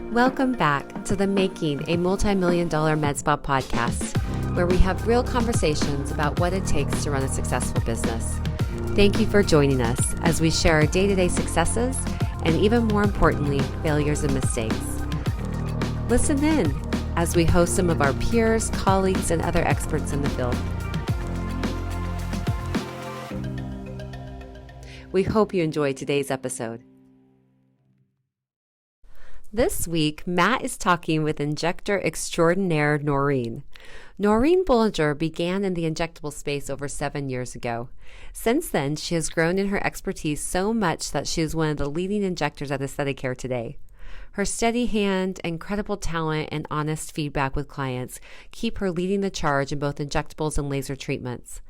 Welcome back to the Making a Multi-Million-Dollar Med Spa podcast, where we have real conversations about what it takes to run a successful business. Thank you for joining us as we share our day-to-day successes and, even more importantly, failures and mistakes. Listen in as we host some of our peers, colleagues, and other experts in the field. We hope you enjoyed today's episode. This week, Matt is talking with injector extraordinaire Noreen. Noreen Bollinger began in the injectable space over 7 years ago. Since then, she has grown in her expertise so much that she is one of the leading injectors at aesthetic care today. Her steady hand, incredible talent, and honest feedback with clients keep her leading the charge in both injectables and laser treatments.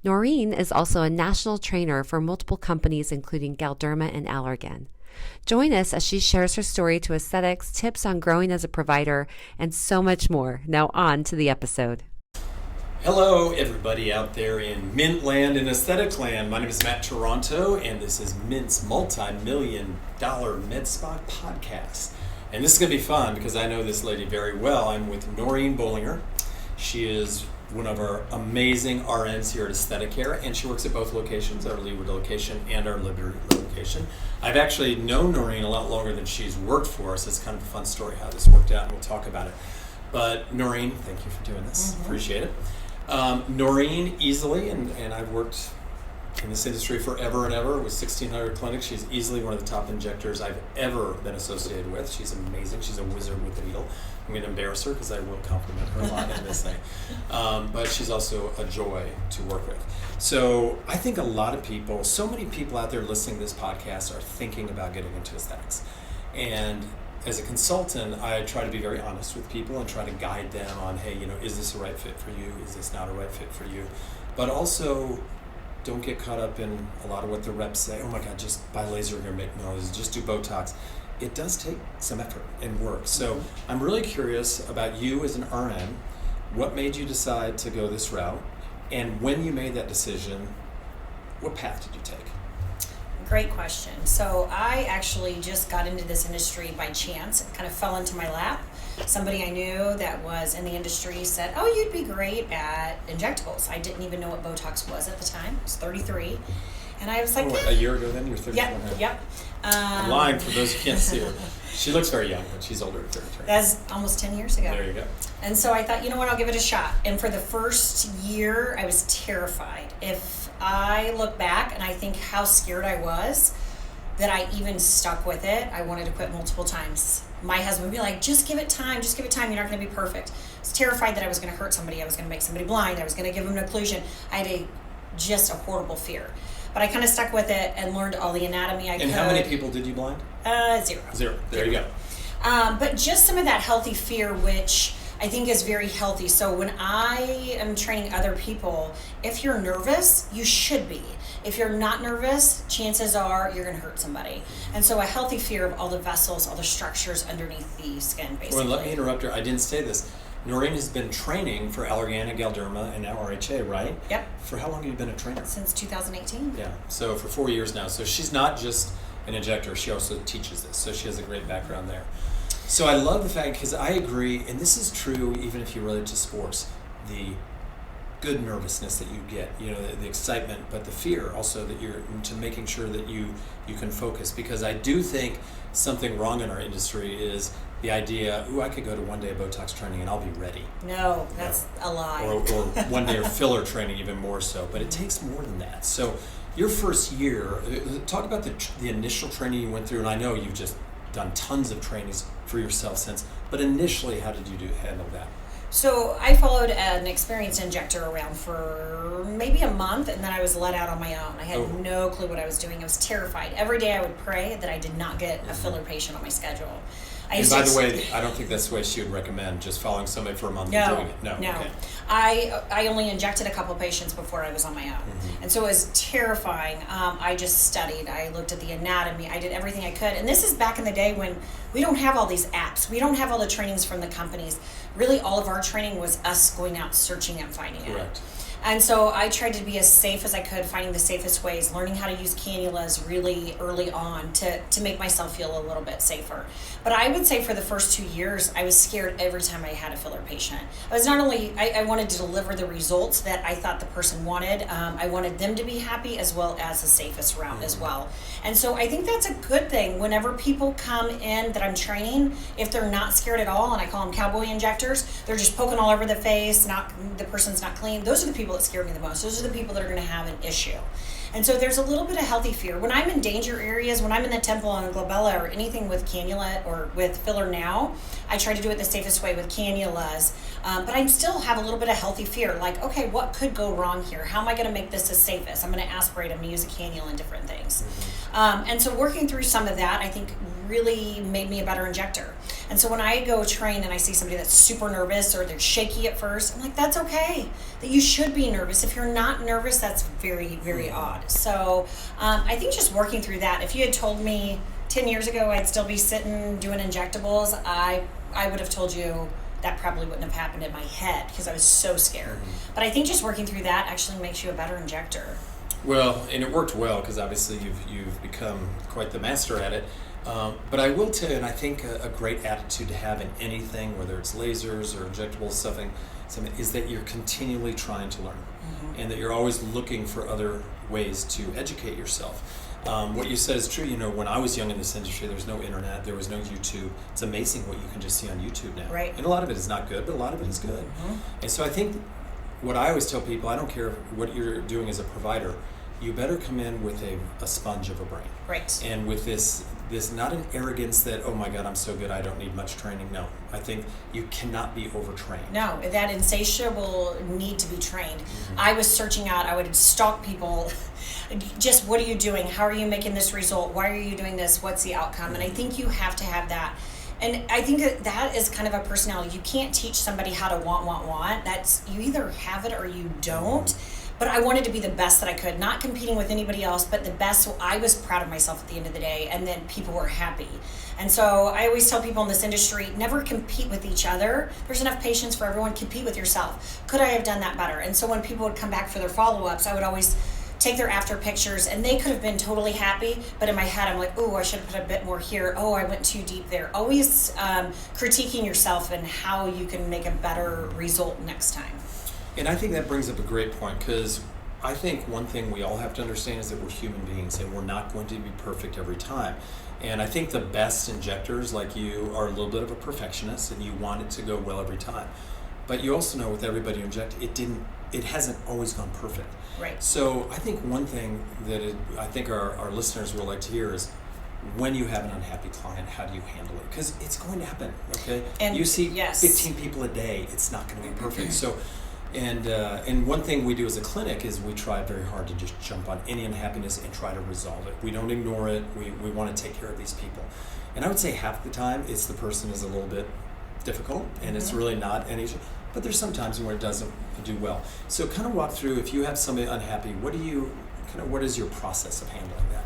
Noreen is also a national trainer for multiple companies, including Galderma and Allergan. Join us as she shares her story to aesthetics, tips on growing as a provider, and so much more. Now on to the episode. Hello, everybody out there in Mint Land and Aesthetic Land. My name is Matt Toronto, and this is Mint's multi-million-dollar med spa podcast. And this is going to be fun because I know this lady very well. I'm with Noreen Bollinger. She is one of our amazing RNs here at Aesthetic Care, and she works at both locations, our Leeward location and our Liberty location. I've actually known Noreen a lot longer than she's worked for us. It's kind of a fun story how this worked out, and we'll talk about it. But Noreen, thank you for doing this. Appreciate it. Noreen easily, and I've worked in this industry forever and ever with 1,600 clinics. She's easily one of the top injectors I've ever been associated with. She's amazing. She's a wizard with the needle. I'm going to embarrass her because I will compliment her a lot in this thing. But she's also a joy to work with. So I think a lot of people, so many people out there listening to this podcast are thinking about getting into aesthetics. And as a consultant, I try to be very honest with people and try to guide them on, hey, is this a right fit for you? Is this not a right fit for you? But also, don't get caught up in a lot of what the reps say. Oh my God, just buy laser or make nose, just do Botox. It does take some effort and work. So I'm really curious about you as an RN. What made you decide to go this route? And when you made that decision, what path did you take? Great question. So I actually just got into this industry by chance. It kind of fell into my lap. Somebody I knew that was in the industry said, oh, you'd be great at injectables. I didn't even know what Botox was at the time. I was 33. And I was like, a year ago then? You're 33? Yep. I'm lying for those who can't see her. She looks very young, but she's older than 33. That's almost 10 years ago. There you go. And so I thought, you know what, I'll give it a shot. And for the first year, I was terrified. If I look back and I think how scared I was that I even stuck with it, I wanted to quit multiple times. My husband would be like, just give it time, you're not going to be perfect. I was terrified that I was going to hurt somebody, I was going to make somebody blind, I was going to give them an occlusion. I had just a horrible fear. But I kind of stuck with it and learned all the anatomy I could. And how many people did you blind? Zero. There you go. But just some of that healthy fear, which I think is very healthy. So when I am training other people, if you're nervous, you should be. If you're not nervous, chances are you're going to hurt somebody. And so a healthy fear of all the vessels, all the structures underneath the skin, basically. Well, let me interrupt her. I didn't say this. Noreen has been training for Allergan and Galderma and now RHA, right? Yep. For how long have you been a trainer? Since 2018. Yeah, so for 4 years now. So she's not just an injector, she also teaches this. So she has a great background there. So I love the fact, because I agree, and this is true even if you relate to sports, the good nervousness that you get, the excitement, but the fear also that you're to making sure that you can focus. Because I do think something wrong in our industry is the idea, I could go to one day of Botox training and I'll be ready. No, that's a lie. Or one day of filler training, even more so. But it takes more than that. So your first year, talk about the initial training you went through, and I know you've just done tons of trainings for yourself since, but initially, how did you handle that? So I followed an experienced injector around for maybe a month, and then I was let out on my own. I had no clue what I was doing. I was terrified. Every day I would pray that I did not get a filler patient on my schedule. And by the way, I don't think that's the way she would recommend, just following somebody for a month and doing it. No. Okay. I only injected a couple patients before I was on my own. And so it was terrifying. I just studied. I looked at the anatomy. I did everything I could. And this is back in the day when we don't have all these apps. We don't have all the trainings from the companies. Really, all of our training was us going out, searching and finding it. Correct. And so I tried to be as safe as I could, finding the safest ways, learning how to use cannulas really early on to make myself feel a little bit safer. But I would say for the first 2 years, I was scared every time I had a filler patient. I was not only, I wanted to deliver the results that I thought the person wanted, I wanted them to be happy as well as the safest route as well. And so I think that's a good thing. Whenever people come in that I'm training, if they're not scared at all, and I call them cowboy injectors, they're just poking all over the face, the person's not clean. Those are the people that scare me the most. Those are the people that are going to have an issue. And so there's a little bit of healthy fear. When I'm in danger areas, when I'm in the temple on glabella or anything with cannula or with filler now, I try to do it the safest way with cannulas. But I still have a little bit of healthy fear. Like, okay, what could go wrong here? How am I going to make this as safest? I'm going to aspirate, I'm going to use a cannula and different things. And so working through some of that, I think really made me a better injector. And so when I go train and I see somebody that's super nervous or they're shaky at first, I'm like, that's okay. That you should be nervous. If you're not nervous, that's very, very odd. So I think just working through that, if you had told me 10 years ago I'd still be sitting doing injectables, I would have told you that probably wouldn't have happened in my head because I was so scared. But I think just working through that actually makes you a better injector. Well, and it worked well because obviously you've become quite the master at it. But I will tell you, and I think a great attitude to have in anything, whether it's lasers or injectables, something is that you're continually trying to learn, and that you're always looking for other ways to educate yourself. What you said is true. You know, when I was young in this industry, there was no internet, there was no YouTube. It's amazing what you can just see on YouTube now. Right. And a lot of it is not good, but a lot of it is good. And so I think what I always tell people, I don't care what you're doing as a provider, you better come in with a sponge of a brain. Right. And with this not an arrogance that, oh my God, I'm so good, I don't need much training. No, I think you cannot be overtrained. No, that insatiable need to be trained. I was searching out, I would stalk people. Just, what are you doing? How are you making this result? Why are you doing this? What's the outcome? And I think you have to have that. And I think that is kind of a personality. You can't teach somebody how to want. That's, you either have it or you don't. But I wanted to be the best that I could, not competing with anybody else, but the best, so I was proud of myself at the end of the day, and then people were happy. And so I always tell people in this industry, never compete with each other. There's enough patience for everyone. Compete with yourself. Could I have done that better? And so when people would come back for their follow-ups, I would always take their after pictures, and they could have been totally happy, but in my head I'm like, oh, I should have put a bit more here. Oh, I went too deep there. Always critiquing yourself and how you can make a better result next time. And I think that brings up a great point, because I think one thing we all have to understand is that we're human beings and we're not going to be perfect every time. And I think the best injectors like you are a little bit of a perfectionist and you want it to go well every time. But you also know with everybody you inject, it hasn't always gone perfect. Right. So I think one thing that I think our listeners will like to hear is, when you have an unhappy client, how do you handle it? Because it's going to happen, okay? And you see yes. 15 people a day, it's not going to be perfect. So. And one thing we do as a clinic is we try very hard to just jump on any unhappiness and try to resolve it. We don't ignore it. We want to take care of these people. And I would say half the time the person is a little bit difficult and it's really not an issue. But there's some times where it doesn't do well. So kind of walk through, if you have somebody unhappy, what is your process of handling that?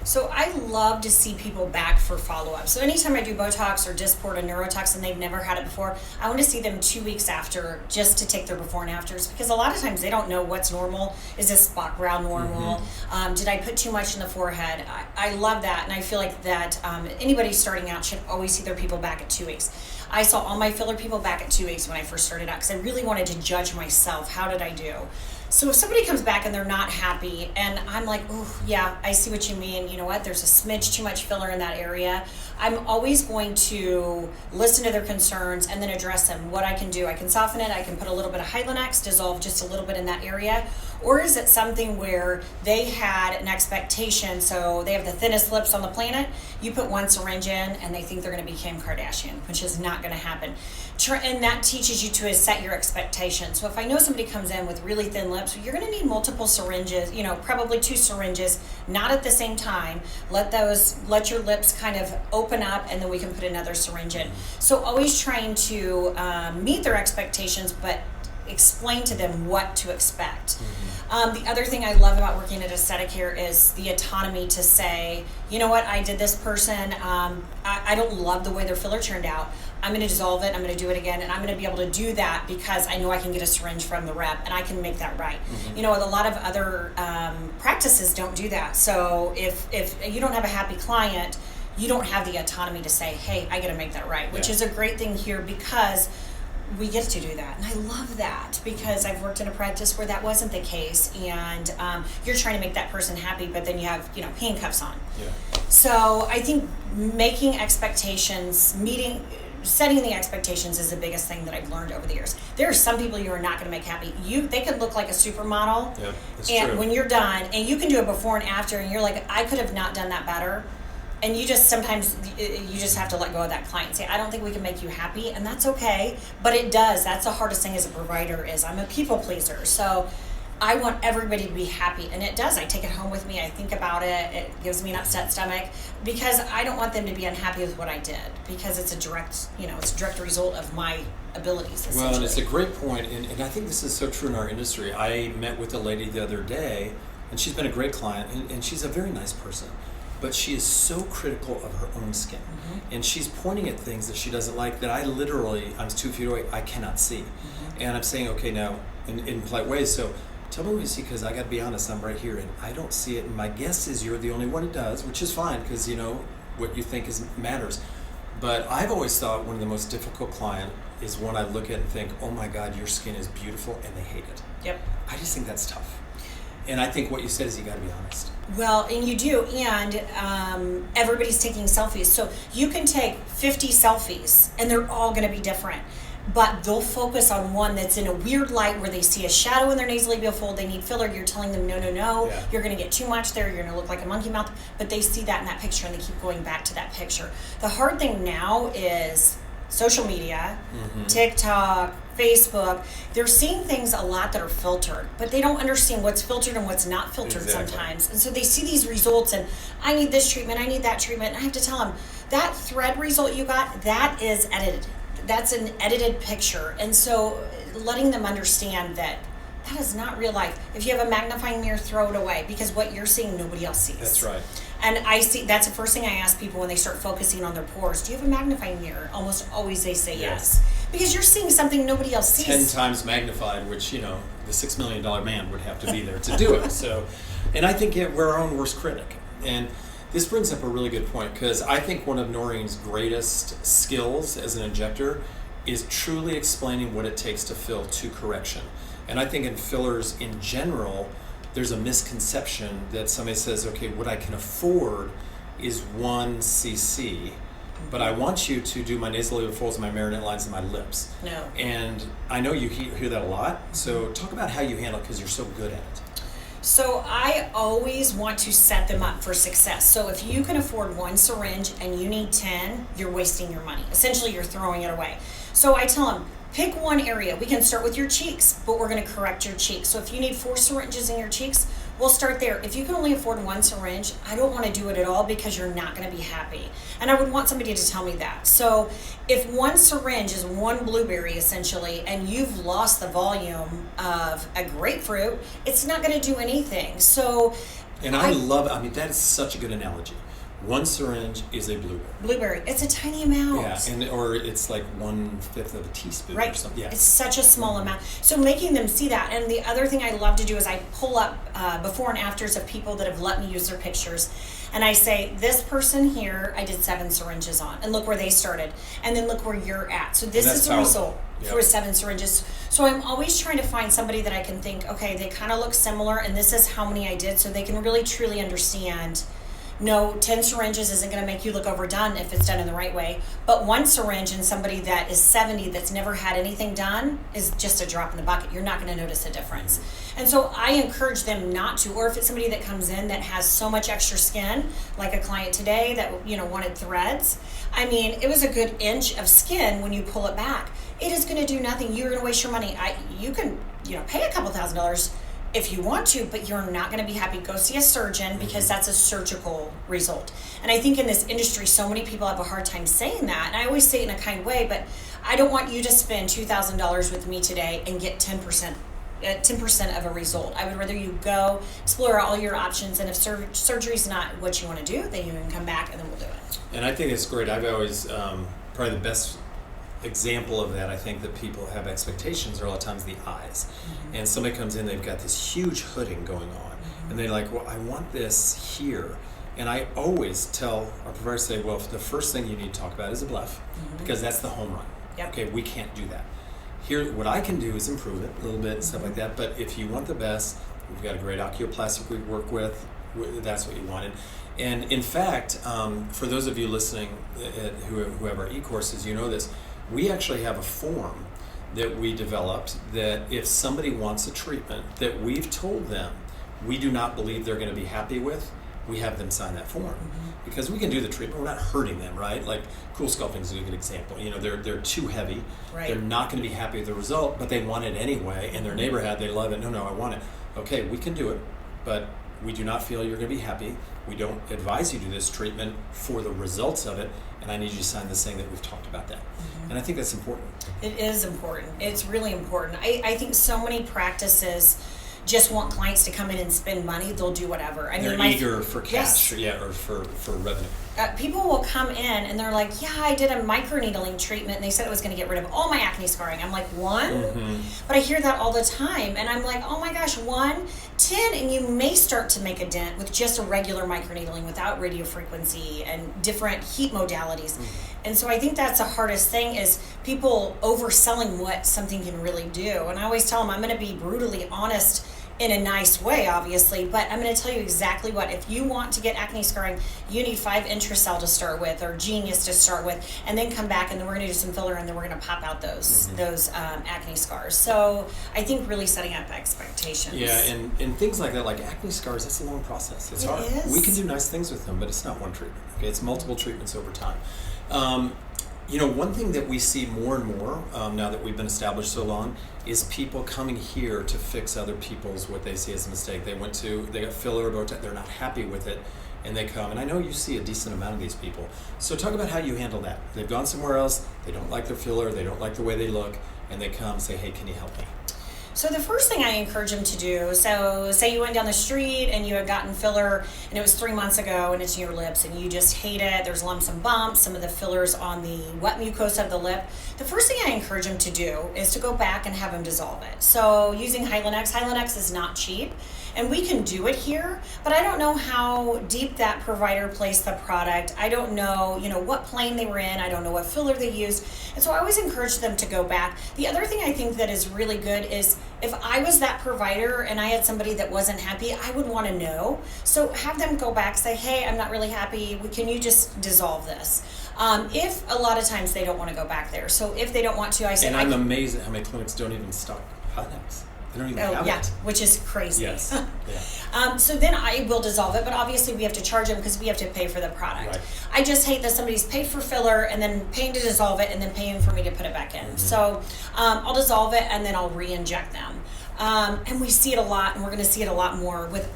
So I love to see people back for follow-up. So anytime I do Botox or Dysport or neurotoxin, they've never had it before, I want to see them 2 weeks after just to take their before and afters, because a lot of times they don't know what's normal. Is this spot brow normal? Did I put too much in the forehead? I love that, and I feel like that anybody starting out should always see their people back at 2 weeks. I saw all my filler people back at 2 weeks when I first started out because I really wanted to judge myself. How did I do? So if somebody comes back and they're not happy, and I'm like, oh, yeah, I see what you mean. You know what? There's a smidge too much filler in that area. I'm always going to listen to their concerns and then address them. What I can do, I can soften it. I can put a little bit of Hylenex, dissolve just a little bit in that area. Or is it something where they had an expectation, so they have the thinnest lips on the planet, you put one syringe in and they think they're going to be Kim Kardashian, which is not going to happen. And that teaches you to set your expectations. So if I know somebody comes in with really thin lips, you're going to need multiple syringes, probably 2 syringes, not at the same time. Let your lips kind of open up, and then we can put another syringe in. So always trying to meet their expectations, but explain to them what to expect. The other thing I love about working at Aesthetic Hair is the autonomy to say, you know what, I did this person, I don't love the way their filler turned out. I'm going to dissolve it, I'm going to do it again, and I'm going to be able to do that because I know I can get a syringe from the rep and I can make that right. You know, a lot of other practices don't do that. So if you don't have a happy client, you don't have the autonomy to say, hey, I got to make that right, which is a great thing here because we get to do that. And I love that because I've worked in a practice where that wasn't the case, and you're trying to make that person happy, but then you have, you know, handcuffs on. So I think making expectations, setting the expectations is the biggest thing that I've learned over the years. There are some people you are not going to make happy. They could look like a supermodel, and true. When you're done, and you can do a before and after, and you're like, I could have not done that better. And you just sometimes you just have to let go of that client and say, I don't think we can make you happy, and that's okay. But it does. That's the hardest thing as a provider is I'm a people pleaser. So I want everybody to be happy, and it does. I take it home with me. I think about it. It gives me an upset stomach because I don't want them to be unhappy with what I did because it's a direct, it's a direct result of my abilities. Well, and it's a great point, and I think this is so true in our industry. I met with a lady the other day, and she's been a great client, and she's a very nice person. But she is so critical of her own skin. And she's pointing at things that she doesn't like that I'm 2 feet away, I cannot see. And I'm saying, okay, now, in polite ways, so tell me what you see, because I got to be honest, I'm right here, and I don't see it. And my guess is you're the only one who does, which is fine, because, what you think matters. But I've always thought one of the most difficult client is one I look at and think, oh my God, your skin is beautiful, and they hate it. Yep. I just think that's tough. And I think what you said is you got to be honest. Well, and you do, and everybody's taking selfies. So you can take 50 selfies, and they're all going to be different. But they'll focus on one that's in a weird light where they see a shadow in their nasolabial fold, they need filler, you're telling them, no, you're going to get too much there, you're going to look like a monkey mouth. But they see that in that picture, and they keep going back to that picture. The hard thing now is social media, TikTok, Facebook, they're seeing things a lot that are filtered, but they don't understand what's filtered and what's not filtered sometimes. And so they see these results and I need this treatment, I need that treatment. And I have to tell them that thread result you got, that is edited. That's an edited picture. And so letting them understand that is not real life. If you have a magnifying mirror, throw it away because what you're seeing, nobody else sees. That's right. And that's the first thing I ask people when they start focusing on their pores. Do you have a magnifying mirror? Almost always they say yes. Because you're seeing something nobody else sees. 10 times magnified, which, the $6 million man would have to be there to do it. So, and I think we're our own worst critic. And this brings up a really good point because I think one of Noreen's greatest skills as an injector is truly explaining what it takes to fill to correction. And I think in fillers in general, there's a misconception that somebody says, okay, what I can afford is 1 cc, but I want you to do my nasolabial folds, my marinette lines, and my lips. No. And I know you hear that a lot, so talk about how you handle it because you're so good at it. So I always want to set them up for success. So if you can afford 1 syringe and you need 10, you're wasting your money. Essentially, you're throwing it away. So I tell them, pick one area. We can start with your cheeks, but we're going to correct your cheeks. So if you need 4 syringes in your cheeks, we'll start there. If you can only afford 1 syringe, I don't want to do it at all because you're not going to be happy. And I would want somebody to tell me that. So if 1 syringe is 1 blueberry essentially, and you've lost the volume of a grapefruit, it's not going to do anything. So, and I that is such a good analogy. 1 syringe is a blueberry. Blueberry. It's a tiny amount. Yeah, or it's like 1/5 of a teaspoon or something. Yeah. It's such a small amount. So making them see that. And the other thing I love to do is I pull up before and afters of people that have let me use their pictures. And I say, this person here, I did 7 syringes on. And look where they started. And then look where you're at. So this is the result for 7 syringes. So I'm always trying to find somebody that I can think, okay, they kind of look similar, and this is how many I did, so they can really, truly understand. No, 10 syringes isn't going to make you look overdone if it's done in the right way. But 1 syringe in somebody that is 70 that's never had anything done is just a drop in the bucket. You're not going to notice a difference. And so I encourage them not to, or if it's somebody that comes in that has so much extra skin, like a client today that wanted threads. I mean, it was a good inch of skin when you pull it back. It is going to do nothing. You're going to waste your money. You can pay a couple $1,000s if you want to, but you're not going to be happy, go see a surgeon, because that's a surgical result. And I think in this industry, so many people have a hard time saying that. And I always say it in a kind way, but I don't want you to spend $2,000 with me today and get 10% of a result. I would rather you go explore all your options, and if surgery is not what you want to do, then you can come back and then we'll do it. And I think it's great. I've always, probably the best example of that, I think, that people have expectations are a lot of times the eyes. And somebody comes in, they've got this huge hooding going on, and they're like, well, I want this here. And I always tell our providers, say, well, the first thing you need to talk about is a bluff, because that's the home run. Yep. Okay, we can't do that. Here, what I can do is improve it a little bit and stuff like that, but if you want the best, we've got a great oculoplastic we work with, that's what you wanted. And in fact, for those of you listening who have our e-courses, you know this, we actually have a form that we developed that if somebody wants a treatment that we've told them we do not believe they're going to be happy with, we have them sign that form. Because we can do the treatment, we're not hurting them, right? Like cool sculpting is a good example. You know, they're too heavy. Right. They're not going to be happy with the result, but they want it anyway, and their neighbor they love it. No, I want it. Okay, we can do it, but we do not feel you're going to be happy. We don't advise you to do this treatment for the results of it, and I need you to sign this thing that we've talked about that. And I think that's important. It is important. It's really important. I think so many practices just want clients to come in and spend money. They'll do whatever. They're eager for cash, yes. or for revenue. People will come in and they're like, yeah, I did a microneedling treatment and they said it was going to get rid of all my acne scarring. I'm like, 1? But I hear that all the time. And I'm like, oh my gosh, 1, 10, and you may start to make a dent with just a regular microneedling without radiofrequency and different heat modalities. And so I think that's the hardest thing, is people overselling what something can really do. And I always tell them, I'm going to be brutally honest in a nice way, obviously, but I'm going to tell you exactly what. If you want to get acne scarring, you need 5 Intracell to start with, or Genius to start with, and then come back and then we're going to do some filler and then we're going to pop out those acne scars. So I think really setting up expectations. Yeah, and things like that, like acne scars, that's a long process. It's hard. Is. We can do nice things with them, but it's not one treatment. Okay, it's multiple treatments over time. You know, one thing that we see more and more now that we've been established so long is people coming here to fix other people's what they see as a mistake. They got filler or Botox, they're not happy with it, and they come. And I know you see a decent amount of these people. So talk about how you handle that. They've gone somewhere else, they don't like their filler, they don't like the way they look, and they come and say, hey, can you help me? So the first thing I encourage them to do, so say you went down the street and you had gotten filler and it was 3 months ago and it's in your lips and you just hate it, there's lumps and bumps, some of the fillers on the wet mucosa of the lip. The first thing I encourage them to do is to go back and have them dissolve it. So using Hylenex is not cheap. And we can do it here, but I don't know how deep that provider placed the product. I don't know, what plane they were in. I don't know what filler they used. And so I always encourage them to go back. The other thing I think that is really good is if I was that provider and I had somebody that wasn't happy, I would want to know. So have them go back, say, hey, I'm not really happy. Can you just dissolve this? If a lot of times they don't want to go back there. So if they don't want to, I say... And I'm amazed at how many clinics don't even stock Hylenex. They don't even have it. Which is crazy. Yes. Yeah. So then I will dissolve it, but obviously we have to charge them because we have to pay for the product. Right. I just hate that somebody's paid for filler and then paying to dissolve it and then paying for me to put it back in. So I'll dissolve it and then I'll re-inject them. And we see it a lot, and we're going to see it a lot more with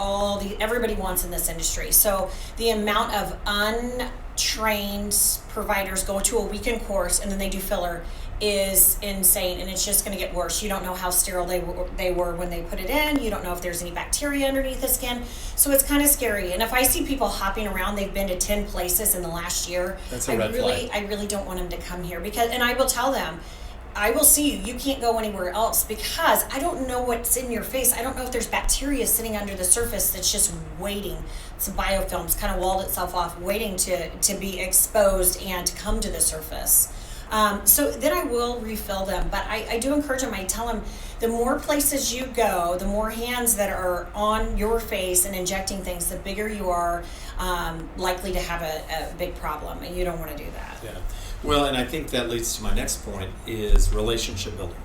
everybody wants in this industry. So the amount of untrained providers go to a weekend course and then they do filler is insane, and it's just going to get worse. You don't know how sterile they were when they put it in. You don't know if there's any bacteria underneath the skin. So it's kind of scary. And if I see people hopping around, they've been to 10 places in the last year. That's a red flag. I really don't want them to come here and I will tell them, I will see you. You can't go anywhere else because I don't know what's in your face. I don't know if there's bacteria sitting under the surface that's just waiting. Some biofilms kind of walled itself off, waiting to be exposed and to come to the surface. So then I will refill them, but I do encourage them. I tell them the more places you go, the more hands that are on your face and injecting things, the bigger you are likely to have a big problem, and you don't want to do that. Yeah. Well, and I think that leads to my next point is relationship building,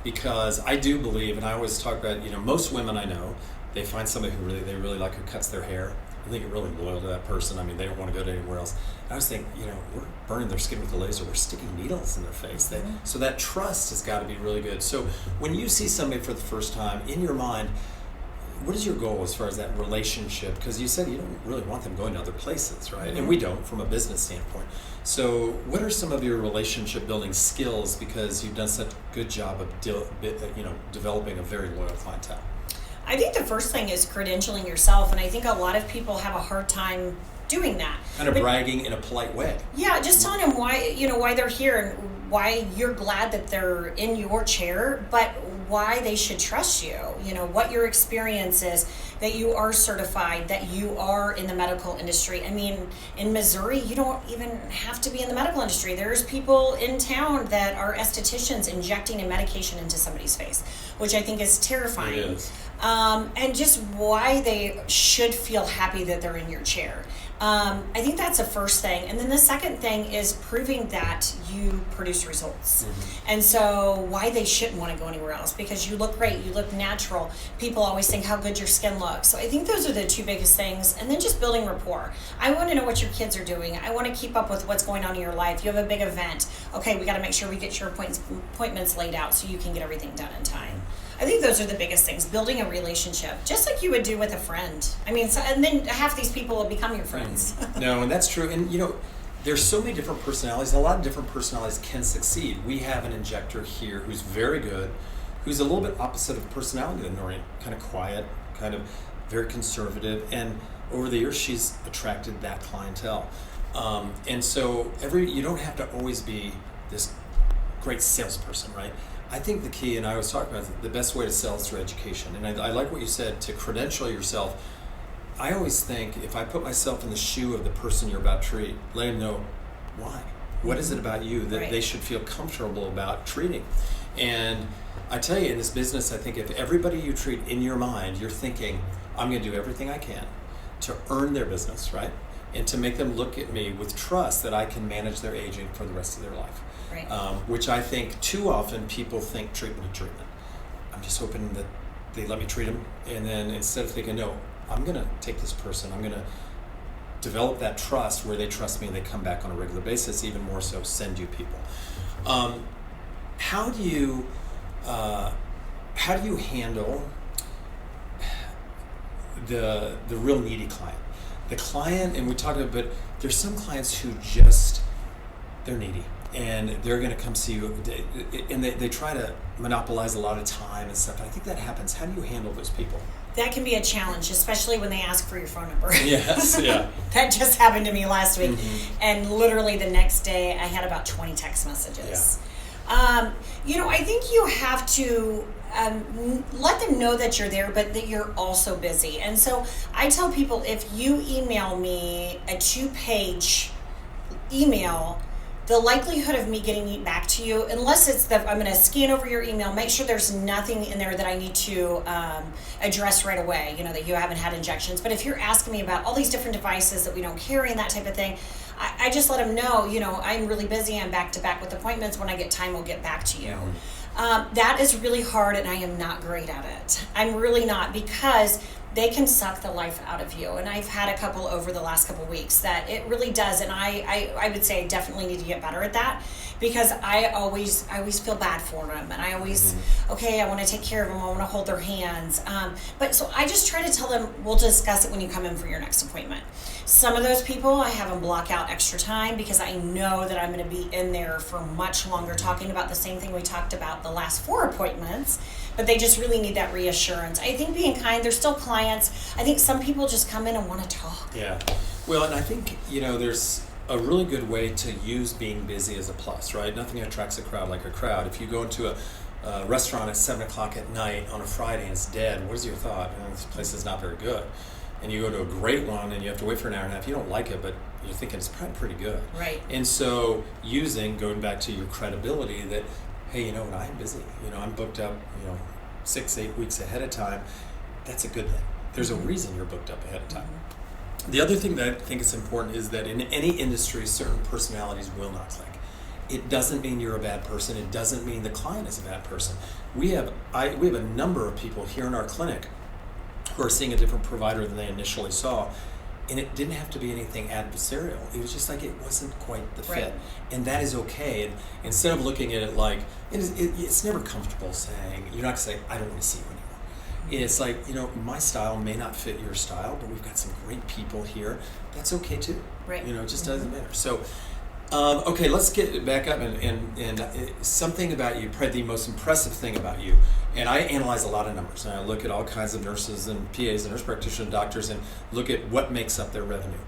because I do believe, and I always talk about, most women I know, they find somebody who they really like, who cuts their hair. I think you're really loyal to that person. I mean, they don't want to go to anywhere else. I always think, we're burning their skin with the laser. We're sticking needles in their face. So that trust has got to be really good. So when you see somebody for the first time, in your mind, what is your goal as far as that relationship? Because you said you don't really want them going to other places, right? And we don't from a business standpoint. So what are some of your relationship building skills, because you've done such a good job of developing a very loyal clientele? I think the first thing is credentialing yourself, and I think a lot of people have a hard time doing that. Kind of bragging in a polite way. Yeah, just telling them why they're here and why you're glad that they're in your chair, but why they should trust you. What your experience is, that you are certified, that you are in the medical industry. I mean, in Missouri, you don't even have to be in the medical industry. There's people in town that are estheticians injecting a medication into somebody's face, which I think is terrifying. It is. And just why they should feel happy that they're in your chair. I think that's the first thing. And then the second thing is proving that you produce results. And so why they shouldn't want to go anywhere else, because you look great, you look natural. People always think how good your skin looks. So I think those are the two biggest things. And then just building rapport. I want to know what your kids are doing. I want to keep up with what's going on in your life. You have a big event. Okay, we got to make sure we get your appointments laid out so you can get everything done in time. I think those are the biggest things, building a relationship, just like you would do with a friend. I mean, and then half these people will become your friends. No, and that's true. And, there's so many different personalities. A lot of different personalities can succeed. We have an injector here who's very good, who's a little bit opposite of personality than Noreen, kind of quiet, kind of very conservative. And over the years, she's attracted that clientele. And so you don't have to always be this great salesperson, right? I think the key, and I was talking about the best way to sell is through education. And I like what you said, to credential yourself. I always think if I put myself in the shoe of the person you're about to treat, let them know why. What is it about you that they should feel comfortable about treating? And I tell you, in this business, I think if everybody you treat in your mind, you're thinking, I'm going to do everything I can to earn their business, right? And to make them look at me with trust that I can manage their aging for the rest of their life. Right. Which I think too often people think treatment and treatment. I'm just hoping that they let me treat them, and then instead of thinking, no, I'm going to take this person, I'm going to develop that trust where they trust me and they come back on a regular basis, even more so send you people. How do you handle the real needy client? The client, and we talked about, but there's some clients who they're needy. And they're going to come see you, and they try to monopolize a lot of time and stuff. I think that happens. How do you handle those people? That can be a challenge, especially when they ask for your phone number. Yes, yeah. That just happened to me last week. And literally the next day, I had about 20 text messages. Yeah. I think you have to let them know that you're there, but that you're also busy. And so I tell people, if you email me a 2-page email, the likelihood of me getting back to you, unless it's I'm going to scan over your email, make sure there's nothing in there that I need to address right away, that you haven't had injections. But if you're asking me about all these different devices that we don't carry and that type of thing, I just let them know, I'm really busy, I'm back to back with appointments. When I get time, I'll get back to you. That is really hard, and I am not great at it. I'm really not, because they can suck the life out of you. And I've had a couple over the last couple weeks that it really does. And I would say I definitely need to get better at that, because I always feel bad for them. And I always, I want to take care of them. I want to hold their hands. But so I just try to tell them, we'll discuss it when you come in for your next appointment. Some of those people, I have them block out extra time, because I know that I'm going to be in there for much longer talking about the same thing we talked about the last 4 appointments. But they just really need that reassurance. I think being kind, they're still clients. I think some people just come in and want to talk. Yeah. Well, and I think, there's a really good way to use being busy as a plus, right? Nothing attracts a crowd like a crowd. If you go into a restaurant at 7 o'clock at night on a Friday and it's dead, what is your thought? This place is not very good. And you go to a great one and you have to wait for an hour and a half. You don't like it, but you're thinking it's probably pretty good. Right. And so going back to your credibility that, hey, I'm busy. I'm booked up, 6-8 weeks ahead of time. That's a good thing. There's a reason you're booked up ahead of time. The other thing that I think is important is that in any industry, certain personalities will not click. It doesn't mean you're a bad person. It doesn't mean the client is a bad person. We have a number of people here in our clinic who are seeing a different provider than they initially saw. And it didn't have to be anything adversarial. It was just like it wasn't quite the fit. And that is okay. And instead of looking at it like, it's never comfortable saying, you're not going to say, I don't want to see you anymore. it's like, my style may not fit your style, but we've got some great people here. That's okay too. Right. It just doesn't matter. So, okay, let's get back up and something about you, probably the most impressive thing about you. And I analyze a lot of numbers, and I look at all kinds of nurses and PAs and nurse practitioners and doctors and look at what makes up their revenue.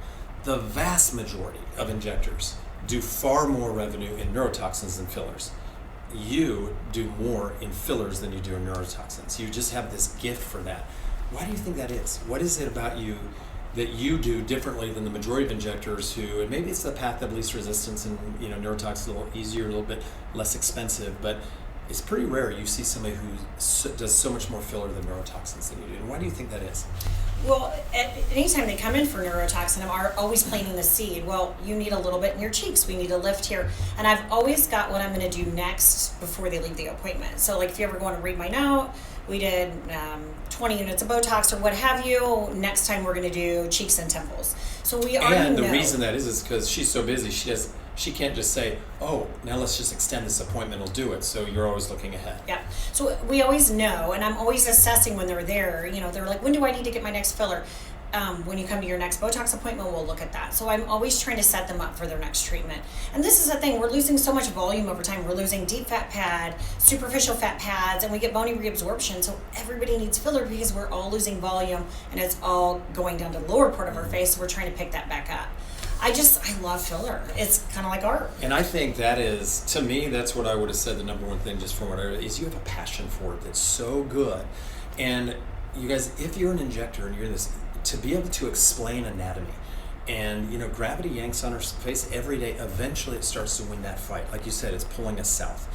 The vast majority of injectors do far more revenue in neurotoxins than fillers. You do more in fillers than you do in neurotoxins. You just have this gift for that. Why do you think that is? What is it about you that you do differently than the majority of injectors who, and maybe it's the path of least resistance, and neurotoxins a little easier, a little bit less expensive, but it's pretty rare you see somebody who does so much more filler than neurotoxins than you do. And why do you think that is? Well, anytime they come in for neurotoxin, I'm always planting the seed. Well, you need a little bit in your cheeks. We need a lift here. And I've always got what I'm going to do next before they leave the appointment. So, like, if you ever want to read my note, we did 20 units of Botox or what have you. Next time we're going to do cheeks and temples. So we already know. And the reason that is because she's so busy. She can't just say, oh, now let's just extend this appointment, we'll do it. So you're always looking ahead. Yeah. So we always know, and I'm always assessing when they're there. They're like, when do I need to get my next filler? When you come to your next Botox appointment, we'll look at that. So I'm always trying to set them up for their next treatment. And this is the thing, we're losing so much volume over time. We're losing deep fat pad, superficial fat pads, and we get bony reabsorption. So everybody needs filler because we're all losing volume, and it's all going down to the lower part of our face. So we're trying to pick that back up. I love filler. It's kind of like art. And I think that is, to me, that's what I would have said the number one thing, just from what I read, is you have a passion for it that's so good. And you guys, if you're an injector and you're in this, to be able to explain anatomy, and gravity yanks on our face every day, eventually it starts to win that fight. Like you said, it's pulling us south.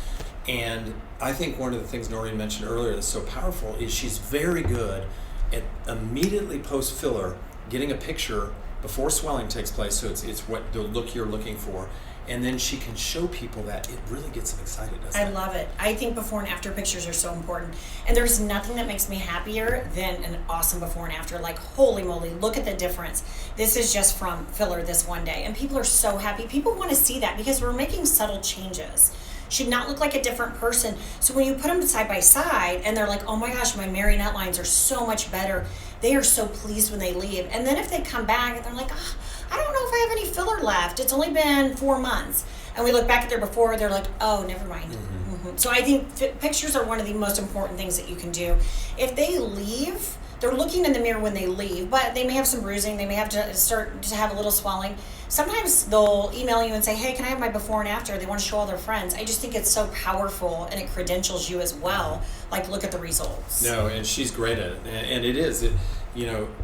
And I think one of the things Noreen mentioned earlier that's so powerful is she's very good at immediately post-filler getting a picture before swelling takes place, so it's what the look you're looking for, and then she can show people that. It really gets them excited, doesn't it? I love it. I think before and after pictures are so important, and there's nothing that makes me happier than an awesome before and after. Like, holy moly, look at the difference. This is just from filler this one day, and people are so happy. People want to see that because we're making subtle changes. Should not look like a different person. So when you put them side by side and they're like, oh my gosh, my marionette lines are so much better, they are so pleased when they leave. And then if they come back and they're like, I don't know if I have any filler left, it's only been 4 months, and we look back at their before, they're like, oh, never mind. Mm-hmm. So I think pictures are one of the most important things that you can do. If they leave, they're looking in the mirror when they leave, but they may have some bruising, they may have to start to have a little swelling. Sometimes they'll email you and say, hey, can I have my before and after? They want to show all their friends. I just think it's so powerful, and it credentials you as well. Like, look at the results. No, and she's great at it. And it is.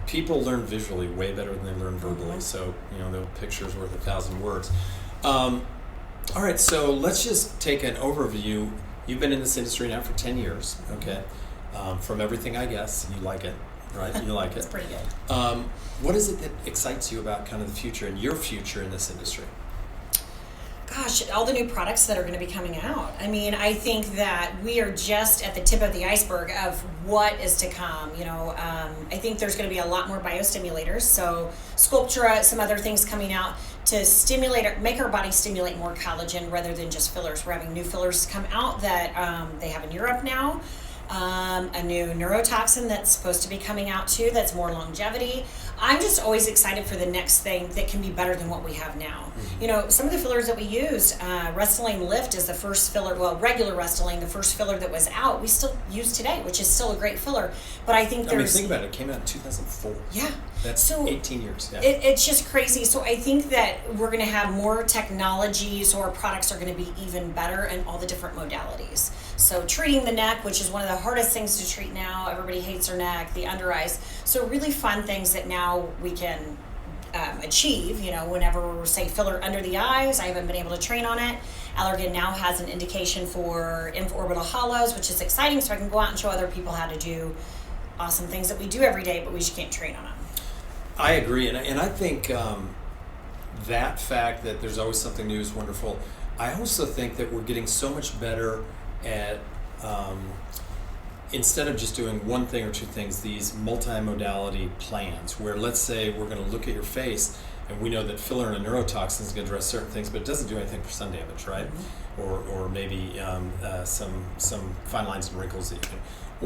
People learn visually way better than they learn verbally. Mm-hmm. So, the picture's worth 1,000 words. All right, so let's just take an overview. You've been in this industry now for 10 years, okay? From everything, I guess, you like it, right? You like it. It's pretty good. What is it that excites you about kind of the future and your future in this industry? Gosh, all the new products that are going to be coming out. I mean, I think that we are just at the tip of the iceberg of what is to come. I think there's going to be a lot more biostimulators. So Sculptra, some other things coming out to make our body stimulate more collagen rather than just fillers. We're having new fillers come out that they have in Europe now. A new neurotoxin that's supposed to be coming out too, that's more longevity. I'm just always excited for the next thing that can be better than what we have now. Mm-hmm. Some of the fillers that we used, Restylane Lift is the first filler, regular Restylane, the first filler that was out, we still use today, which is still a great filler. But I think think about it, it came out in 2004. Yeah. That's so 18 years. Yeah. It's just crazy. So I think that we're going to have more technology, so our products are going to be even better in all the different modalities. So treating the neck, which is one of the hardest things to treat now. Everybody hates their neck, the under eyes. So really fun things that now we can achieve, whenever we say filler under the eyes. I haven't been able to train on it. Allergan now has an indication for infraorbital hollows, which is exciting, so I can go out and show other people how to do awesome things that we do every day, but we just can't train on them. I agree, and I think that fact that there's always something new is wonderful. I also think that we're getting so much better at, instead of just doing one thing or two things, these multimodality plans where, let's say we're going to look at your face And we know that filler and a neurotoxin is going to address certain things, but it doesn't do anything for sun damage, right? Or maybe some fine lines and wrinkles that you can,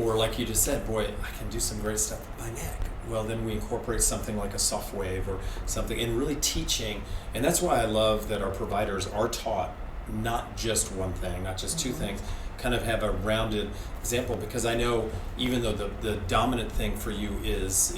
or like you just said, boy, I can do some great stuff with my neck. Well, then we incorporate something like a soft wave or something, and really teaching. And that's why I love that our providers are taught not just one thing, not just two things, kind of have a rounded example, because I know even though the dominant thing for you is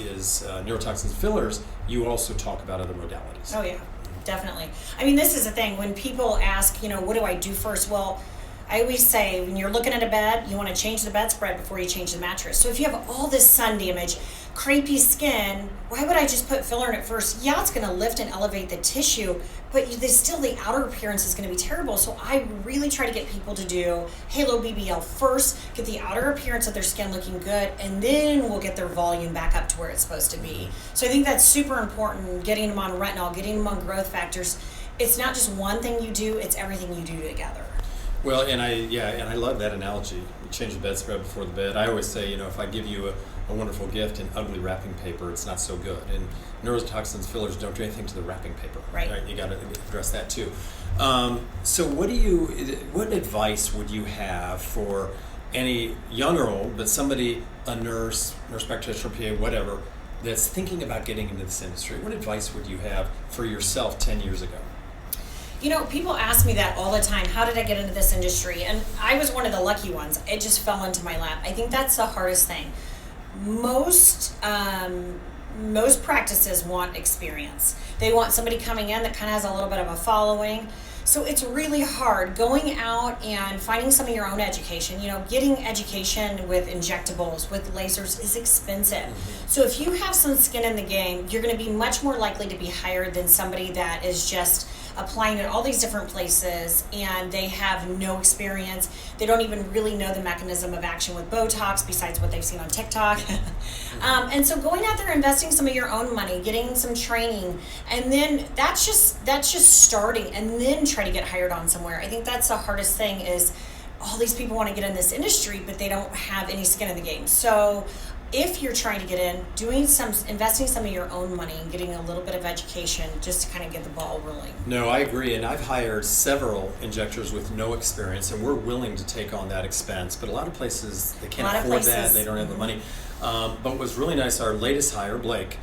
neurotoxins fillers, you also talk about other modalities. Oh yeah, definitely. I mean, this is the thing. When people ask, what do I do first? Well, I always say, when you're looking at a bed, you want to change the bedspread before you change the mattress. So if you have all this sun damage, crepey skin, why would I just put filler in it first? Yeah, it's going to lift and elevate the tissue, but the outer appearance is going to be terrible. So I really try to get people to do Halo BBL first, get the outer appearance of their skin looking good, and then we'll get their volume back up to where it's supposed to be. So I think that's super important, getting them on retinol, getting them on growth factors. It's not just one thing you do, it's everything you do together. Well, and I love that analogy. You change the bedspread before the bed. I always say, if I give you a wonderful gift in ugly wrapping paper, it's not so good. And neurotoxins fillers don't do anything to the wrapping paper. Right. You got to address that too. So what advice would you have for any young or old, but somebody, a nurse practitioner, PA, whatever, that's thinking about getting into this industry? What advice would you have for yourself 10 years ago? People ask me that all the time. How did I get into this industry? And I was one of the lucky ones. It just fell into my lap. I think that's the hardest thing. Most practices want experience. They want somebody coming in that kind of has a little bit of a following. So it's really hard going out and finding some of your own education. Getting education with injectables, with lasers is expensive. So if you have some skin in the game, you're going to be much more likely to be hired than somebody that is just applying in all these different places and they have no experience. They don't even really know the mechanism of action with Botox besides what they've seen on TikTok. And so going out there, investing some of your own money, getting some training, and then that's just starting, and then try to get hired on somewhere. I think that's the hardest thing is all these people want to get in this industry, but they don't have any skin in the game. So if you're trying to get in, investing some of your own money and getting a little bit of education just to kind of get the ball rolling. No, I agree, and I've hired several injectors with no experience, and we're willing to take on that expense, but a lot of places, they can't afford that, they don't have the money. But what was really nice, our latest hire, Blake,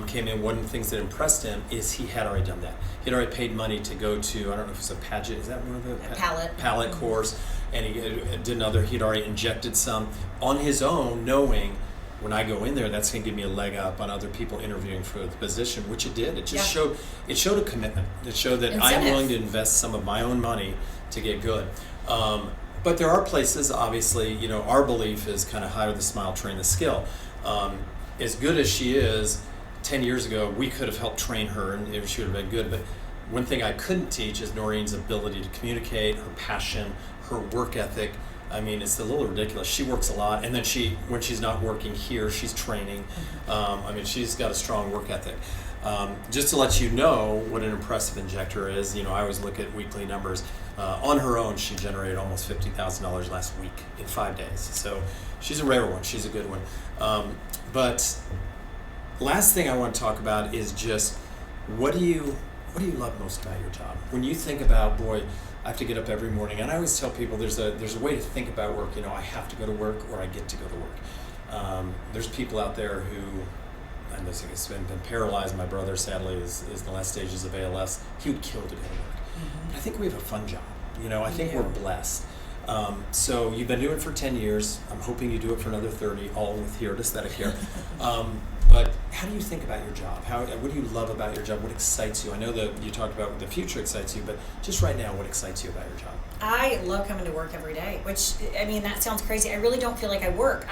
came in. One of the things that impressed him is he had already done that. He'd already paid money to go to, I don't know if it's a Paget, is that one of the? Palette course, and he did another, he'd already injected some on his own, knowing when I go in there, that's going to give me a leg up on other people interviewing for the position, which it did. It just showed a commitment. It showed that I'm willing to invest some of my own money to get good. But there are places, obviously, our belief is kind of hire the smile, train the skill. As good as she is, 10 years ago, we could have helped train her and she would have been good. But one thing I couldn't teach is Noreen's ability to communicate, her passion, her work ethic. I mean, it's a little ridiculous. She works a lot, and then when she's not working here, she's training. She's got a strong work ethic. Just to let you know what an impressive injector is, I always look at weekly numbers. On her own, she generated almost $50,000 last week in 5 days. So she's a rare one. She's a good one. But last thing I want to talk about is just what do you love most about your job? When you think about, boy, I have to get up every morning, and I always tell people there's a way to think about work. I have to go to work or I get to go to work. There's people out there who, I know it's been paralyzed. My brother, sadly, is in the last stages of ALS. He would kill to go to work. But I think we have a fun job. I think we're blessed. So you've been doing it for 10 years. I'm hoping you do it for another 30, all with here at Aesthetic Care. But how do you think about your job? What do you love about your job? What excites you? I know that you talked about the future excites you, but just right now, what excites you about your job? I love coming to work every day, which, that sounds crazy. I really don't feel like I work.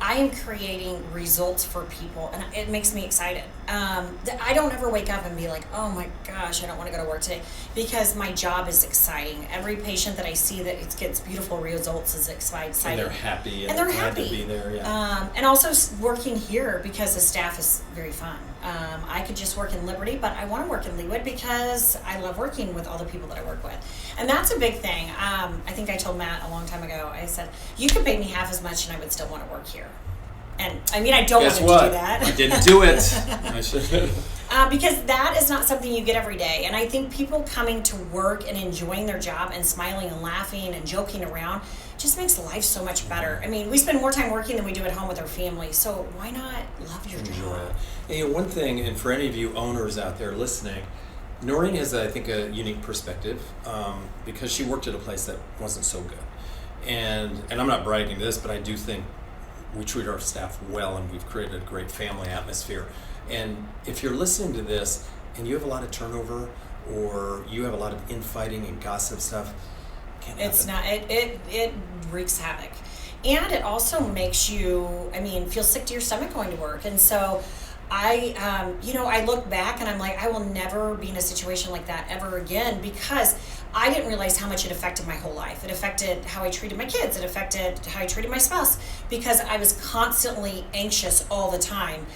I am creating results for people, and it makes me excited. I don't ever wake up and be like, oh my gosh, I don't want to go to work today, because my job is exciting. Every patient that I see that gets beautiful results is exciting. And they're happy. And they're happy to be there. Yeah. And also working here, because the staff is very fun. I could just work in Liberty, but I want to work in Leawood because I love working with all the people that I work with. And that's a big thing. I think I told Matt a long time ago, I said, you could pay me half as much and I would still want to work here. And I don't want to do that. I didn't do it. I should. Because that is not something you get every day. And I think people coming to work and enjoying their job and smiling and laughing and joking around just makes life so much better. I mean, we spend more time working than we do at home with our family. So why not love your job? And one thing, and for any of you owners out there listening, Noreen has, I think, a unique perspective because she worked at a place that wasn't so good. And I'm not bragging this, but I do think we treat our staff well and we've created a great family atmosphere. And if you're listening to this and you have a lot of turnover or you have a lot of infighting and gossip stuff, it's not, it wreaks havoc. And it also makes you, feel sick to your stomach going to work. And so I look back and I'm like, I will never be in a situation like that ever again, because I didn't realize how much it affected my whole life. It affected how I treated my kids. It affected how I treated my spouse, because I was constantly anxious all the time.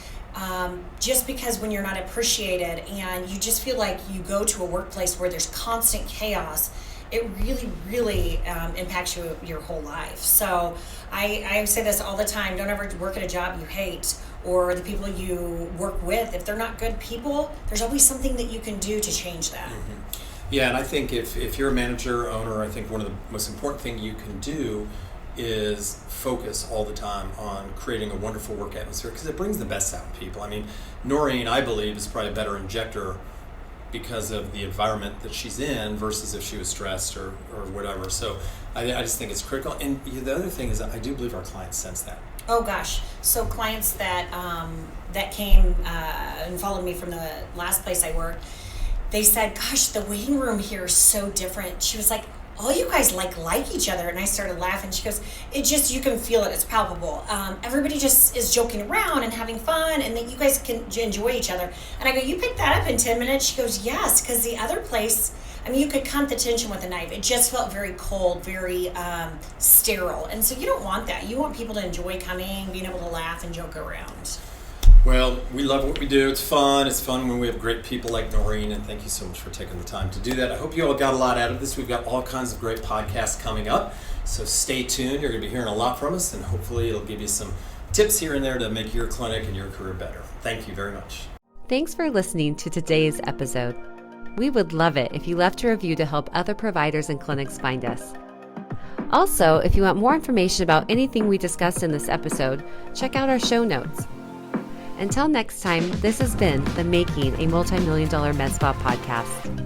Just because when you're not appreciated and you just feel like you go to a workplace where there's constant chaos, it really, really impacts your whole life. So I say this all the time: don't ever work at a job you hate, or the people you work with. If they're not good people, there's always something that you can do to change that. Mm-hmm. Yeah, and I think if you're a manager, owner, I think one of the most important things you can do is focus all the time on creating a wonderful work atmosphere, because it brings the best out of people. I mean, Noreen, I believe, is probably a better injector because of the environment that she's in versus if she was stressed or whatever. So I just think it's critical. And the other thing is that I do believe our clients sense that. Oh gosh, so clients that came and followed me from the last place I worked, they said, gosh, the waiting room here is so different. She was like, all you guys like each other. And I started laughing. She goes, it just, you can feel it, it's palpable. Everybody just is joking around and having fun, and that you guys can enjoy each other. And I go, you picked that up in 10 minutes? She goes, yes, because the other place, you could cut the tension with a knife. It just felt very cold, very sterile. And so you don't want that. You want people to enjoy coming, being able to laugh and joke around. Well, we love what we do. It's fun. It's fun when we have great people like Noreen, and thank you so much for taking the time to do that. I hope you all got a lot out of this. We've got all kinds of great podcasts coming up, so stay tuned. You're going to be hearing a lot from us, and hopefully it'll give you some tips here and there to make your clinic and your career better. Thank you very much. Thanks for listening to today's episode. We would love it if you left a review to help other providers and clinics find us. Also, if you want more information about anything we discussed in this episode, check out our show notes. Until next time, this has been the Making a Multi-Million Dollar Med Spa podcast.